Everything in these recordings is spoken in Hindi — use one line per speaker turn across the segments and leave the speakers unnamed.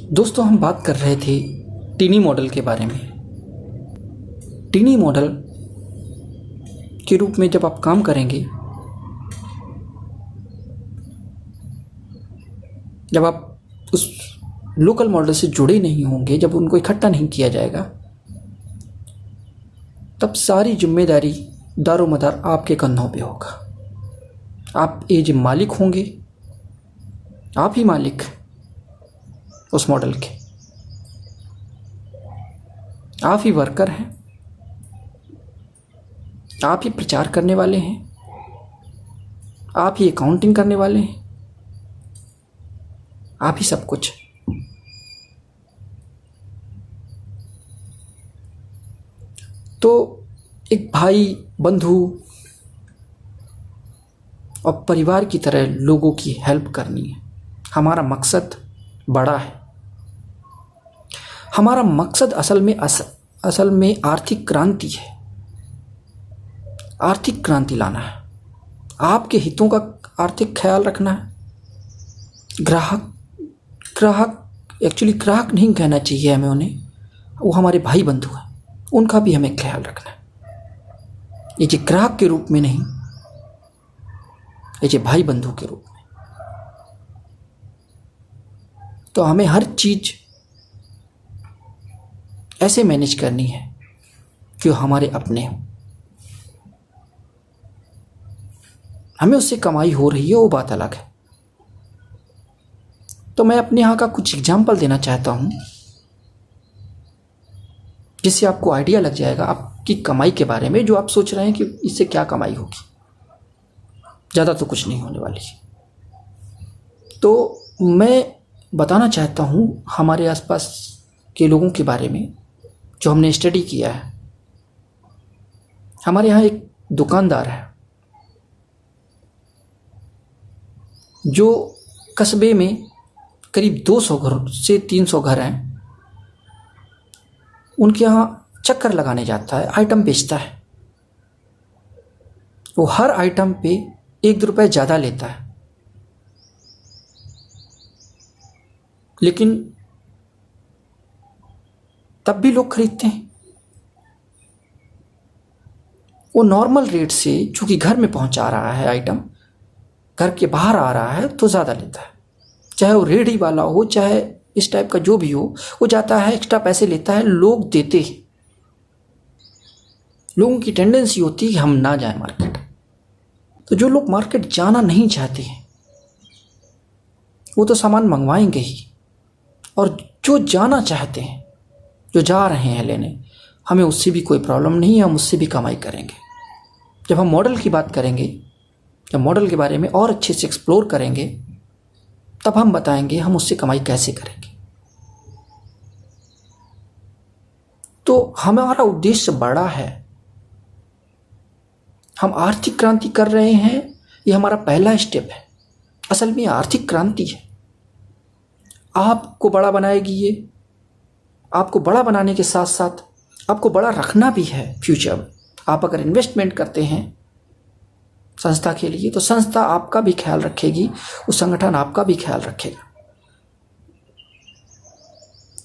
दोस्तों, हम बात कर रहे थे टीनी मॉडल के बारे में। टीनी मॉडल के रूप में जब आप काम करेंगे, जब आप उस लोकल मॉडल से जुड़े नहीं होंगे, जब उनको इकट्ठा नहीं किया जाएगा, तब सारी जिम्मेदारी दारोमदार आपके कंधों पे होगा। आप एज मालिक होंगे, आप ही मालिक उस मॉडल के, आप ही वर्कर हैं, आप ही प्रचार करने वाले हैं, आप ही अकाउंटिंग करने वाले हैं, आप ही सब कुछ। तो एक भाई, बंधु और परिवार की तरह लोगों की हेल्प करनी है। हमारा मकसद बड़ा है। हमारा मकसद असल में आर्थिक क्रांति है। आर्थिक क्रांति लाना है, आपके हितों का आर्थिक ख्याल रखना है। ग्राहक नहीं कहना चाहिए हमें उन्हें, वो हमारे भाई बंधु हैं, उनका भी हमें ख्याल रखना है। ये जो ग्राहक के रूप में नहीं, ये जो भाई बंधु के रूप में। तो हमें हर चीज ऐसे मैनेज करनी है कि हमारे अपने हो। हमें उससे कमाई हो रही है, वो बात अलग है। तो मैं अपने यहाँ का कुछ एग्जाम्पल देना चाहता हूँ, जिससे आपको आइडिया लग जाएगा आपकी कमाई के बारे में। जो आप सोच रहे हैं कि इससे क्या कमाई होगी, ज़्यादा तो कुछ नहीं होने वाली। तो मैं बताना चाहता हूँ हमारे आसपास के लोगों के बारे में जो हमने स्टडी किया है। हमारे यहाँ एक दुकानदार है जो कस्बे में करीब 200 घर से 300 घर हैं। उनके यहाँ चक्कर लगाने जाता है, आइटम बेचता है। वो हर आइटम पे 1-2 रुपए ज़्यादा लेता है, लेकिन तब भी लोग खरीदते हैं। वो नॉर्मल रेट से, चूंकि घर में पहुंचा रहा है आइटम, घर के बाहर आ रहा है, तो ज़्यादा लेता है। चाहे वो रेडी वाला हो, चाहे इस टाइप का जो भी हो, वो जाता है, एक्स्ट्रा पैसे लेता है, लोग देते हैं। लोगों की टेंडेंसी होती है कि हम ना जाएं मार्केट। तो जो लोग मार्केट जाना नहीं चाहते हैं वो तो सामान मंगवाएंगे ही, और जो जाना चाहते हैं, जो जा रहे हैं लेने, हमें उससे भी कोई प्रॉब्लम नहीं है, हम उससे भी कमाई करेंगे। जब हम मॉडल की बात करेंगे, जब मॉडल के बारे में और अच्छे से एक्सप्लोर करेंगे, तब हम बताएंगे हम उससे कमाई कैसे करेंगे। तो हमारा उद्देश्य बड़ा है। हम आर्थिक क्रांति कर रहे हैं, ये हमारा पहला स्टेप है। असल में आर्थिक क्रांति है, आपको बड़ा बनाएगी ये। आपको बड़ा बनाने के साथ साथ आपको बड़ा रखना भी है फ्यूचर में। आप अगर इन्वेस्टमेंट करते हैं संस्था के लिए, तो संस्था आपका भी ख्याल रखेगी, उस संगठन आपका भी ख्याल रखेगा।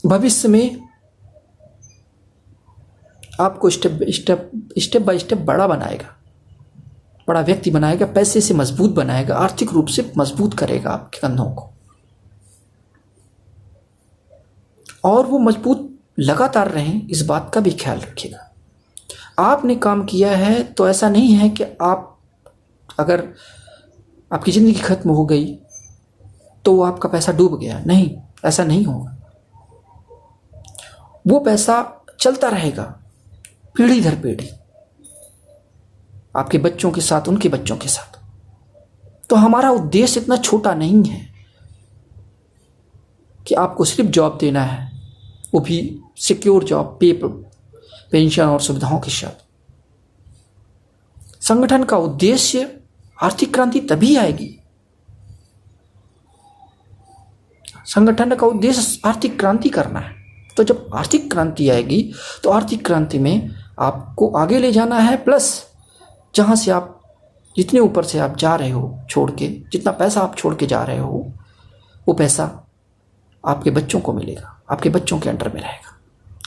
भविष्य में आपको स्टेप बाय स्टेप बड़ा बनाएगा, बड़ा व्यक्ति बनाएगा, पैसे से मजबूत बनाएगा, आर्थिक रूप से मजबूत करेगा आपके कंधों को। और वो मजबूत लगातार रहें, इस बात का भी ख्याल रखिएगा। आपने काम किया है तो ऐसा नहीं है कि आप, अगर आपकी ज़िंदगी खत्म हो गई तो वो आपका पैसा डूब गया। नहीं, ऐसा नहीं होगा। वो पैसा चलता रहेगा पीढ़ी दर पीढ़ी, आपके बच्चों के साथ, उनके बच्चों के साथ। तो हमारा उद्देश्य इतना छोटा नहीं है कि आपको सिर्फ जॉब देना है, वो भी सिक्योर जॉब, पेंशन और सुविधाओं के साथ। संगठन का उद्देश्य, आर्थिक क्रांति तभी आएगी। संगठन का उद्देश्य आर्थिक क्रांति करना है। तो जब आर्थिक क्रांति आएगी, तो आर्थिक क्रांति में आपको आगे ले जाना है, प्लस जहां से आप, जितने ऊपर से आप जा रहे हो छोड़ के, जितना पैसा आप छोड़ के जा रहे हो, वो पैसा आपके बच्चों को मिलेगा, आपके बच्चों के अंडर में रहेगा,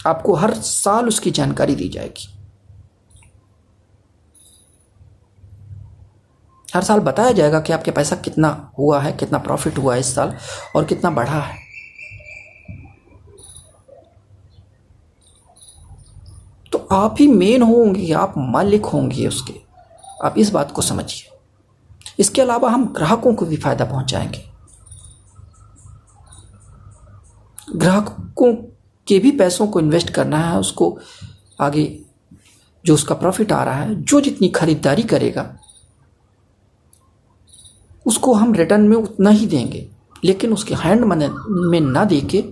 आपको हर साल उसकी जानकारी दी जाएगी, हर साल बताया जाएगा कि आपके पैसा कितना हुआ है, कितना प्रॉफिट हुआ है इस साल और कितना बढ़ा है। तो आप ही मेन होंगे, आप मालिक होंगे उसके, आप इस बात को समझिए। इसके अलावा हम ग्राहकों को भी फायदा पहुंचाएंगे, ग्राहकों के भी पैसों को इन्वेस्ट करना है, उसको आगे जो उसका प्रॉफिट आ रहा है, जो जितनी खरीदारी करेगा उसको हम रिटर्न में उतना ही देंगे, लेकिन उसके हैंड मनी में ना दे के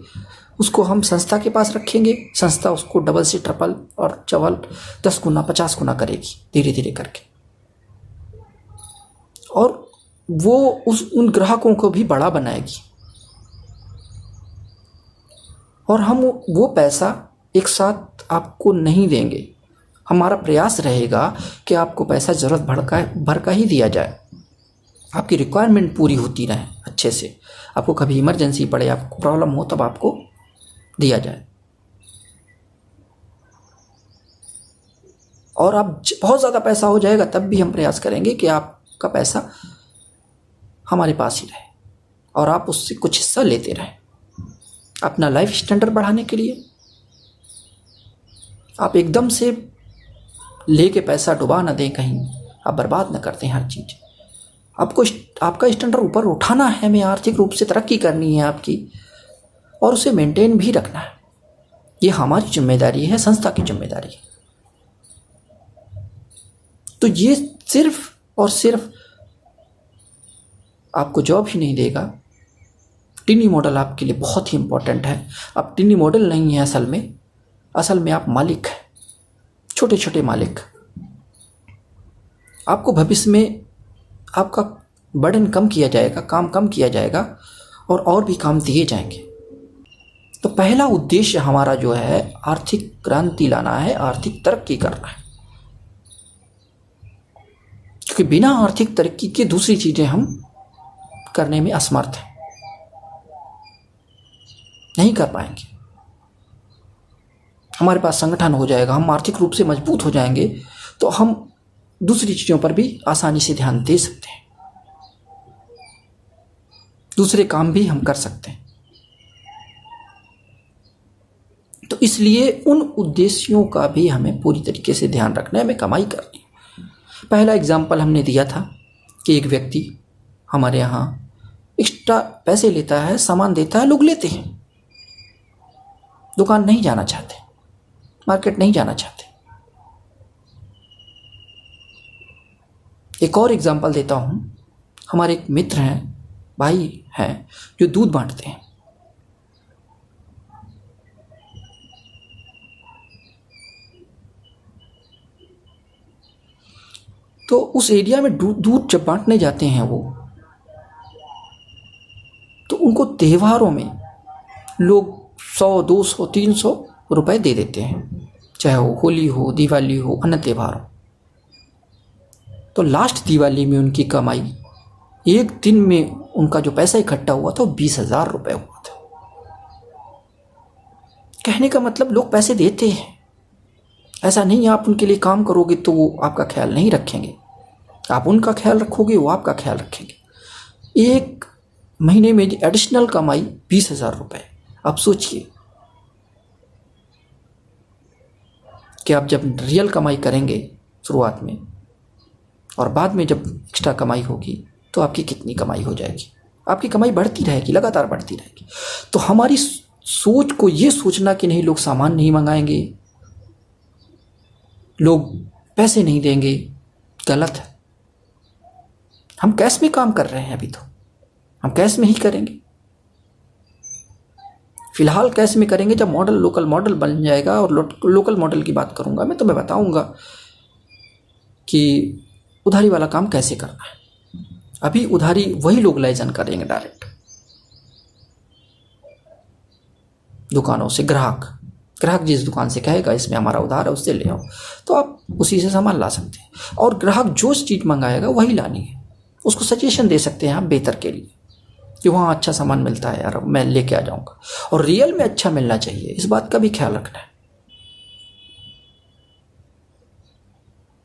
उसको हम संस्था के पास रखेंगे। संस्था उसको डबल से ट्रिपल और चवल 10 गुना 50 गुना करेगी धीरे धीरे करके, और वो उन ग्राहकों को भी बड़ा बनाएगी। और हम वो पैसा एक साथ आपको नहीं देंगे, हमारा प्रयास रहेगा कि आपको पैसा ज़रूरत भर का ही दिया जाए, आपकी रिक्वायरमेंट पूरी होती रहे अच्छे से, आपको कभी इमरजेंसी पड़े, आपको प्रॉब्लम हो, तब आपको दिया जाए। और आप बहुत ज़्यादा पैसा हो जाएगा तब भी हम प्रयास करेंगे कि आपका पैसा हमारे पास ही रहे और आप उससे कुछ हिस्सा लेते रहें, अपना लाइफ स्टैंडर्ड बढ़ाने के लिए। आप एकदम से लेके पैसा डुबा ना दें कहीं, आप बर्बाद ना करते हैं हर चीज़। आपको आपका स्टैंडर्ड ऊपर उठाना है, हमें आर्थिक रूप से तरक्की करनी है आपकी, और उसे मेंटेन भी रखना है। ये हमारी जिम्मेदारी है, संस्था की जिम्मेदारी है। तो ये सिर्फ और सिर्फ आपको जॉब ही नहीं देगा, टिनी मॉडल आपके लिए बहुत ही इंपॉर्टेंट है। आप टिनी मॉडल नहीं है, असल में आप मालिक हैं, छोटे छोटे मालिक। आपको भविष्य में आपका बर्डन कम किया जाएगा, काम कम किया जाएगा और भी काम दिए जाएंगे। तो पहला उद्देश्य हमारा जो है आर्थिक क्रांति लाना है, आर्थिक तरक्की करना है, क्योंकि बिना आर्थिक तरक्की के दूसरी चीज़ें हम करने में असमर्थ हैं, नहीं कर पाएंगे। हमारे पास संगठन हो जाएगा, हम आर्थिक रूप से मजबूत हो जाएंगे, तो हम दूसरी चीज़ों पर भी आसानी से ध्यान दे सकते हैं, दूसरे काम भी हम कर सकते हैं। तो इसलिए उन उद्देश्यों का भी हमें पूरी तरीके से ध्यान रखना है, हमें कमाई करनी है। पहला एग्जाम्पल हमने दिया था कि एक व्यक्ति हमारे यहाँ एक्स्ट्रा पैसे लेता है, सामान देता है, लोग लेते हैं, दुकान नहीं जाना चाहते, मार्केट नहीं जाना चाहते। एक और एग्जाम्पल देता हूँ, हमारे एक मित्र हैं, भाई हैं, जो दूध बांटते हैं। तो उस एरिया में दूध जब बांटने जाते हैं वो, तो उनको त्योहारों में लोग 100, 200, 300 रुपए दे देते हैं, चाहे वो होली हो, दिवाली हो, अन्य त्यौहार हो। तो लास्ट दिवाली में उनकी कमाई, एक दिन में उनका जो पैसा इकट्ठा हुआ था वो 20,000 रुपये हुआ था। कहने का मतलब लोग पैसे देते हैं, ऐसा नहीं आप उनके लिए काम करोगे तो वो आपका ख्याल नहीं रखेंगे, आप उनका ख्याल रखोगे वो आपका ख्याल रखेंगे। एक महीने में एडिशनल कमाई 20,000 रुपये। आप सोचिए कि आप जब रियल कमाई करेंगे शुरुआत में और बाद में जब एक्स्ट्रा कमाई होगी तो आपकी कितनी कमाई हो जाएगी। आपकी कमाई बढ़ती रहेगी, लगातार बढ़ती रहेगी। तो हमारी सोच को ये सोचना कि नहीं लोग सामान नहीं मंगाएंगे, लोग पैसे नहीं देंगे, गलत है। हम कैश में काम कर रहे हैं, अभी तो हम कैश में ही करेंगे, फिलहाल कैश में करेंगे। जब लोकल मॉडल बन जाएगा, और लोकल मॉडल की बात करूंगा मैं, तो मैं बताऊंगा कि उधारी वाला काम कैसे करना है। अभी उधारी वही लोग लाइजन करेंगे डायरेक्ट दुकानों से। ग्राहक जिस दुकान से कहेगा इसमें हमारा उधार है, उससे ले आओ, तो आप उसी से सामान ला सकते हैं। और ग्राहक जो चीज़ मंगाएगा वही लानी है, उसको सजेशन दे सकते हैं आप बेहतर के लिए कि वहाँ अच्छा सामान मिलता है यार, मैं लेके आ जाऊँगा, और रियल में अच्छा मिलना चाहिए, इस बात का भी ख्याल रखना है।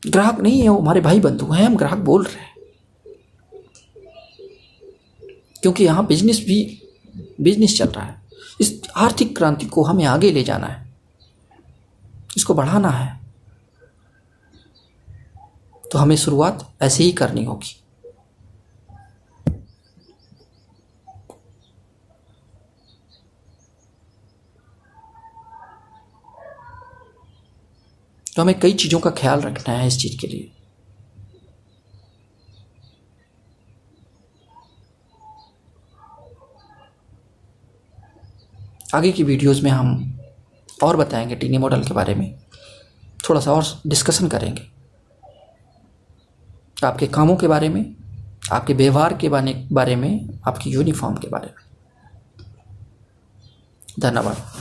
ग्राहक नहीं है वो, हमारे भाई बंधु हैं, हम ग्राहक बोल रहे हैं, क्योंकि यहाँ बिजनेस चल रहा है। इस आर्थिक क्रांति को हमें आगे ले जाना है, इसको बढ़ाना है, तो हमें शुरुआत ऐसे ही करनी होगी। तो हमें कई चीज़ों का ख्याल रखना है इस चीज़ के लिए। आगे की वीडियोस में हम और बताएंगे टीनी मॉडल के बारे में, थोड़ा सा और डिस्कशन करेंगे, आपके कामों के बारे में, आपके व्यवहार के बारे में, आपकी यूनिफॉर्म के बारे में। धन्यवाद।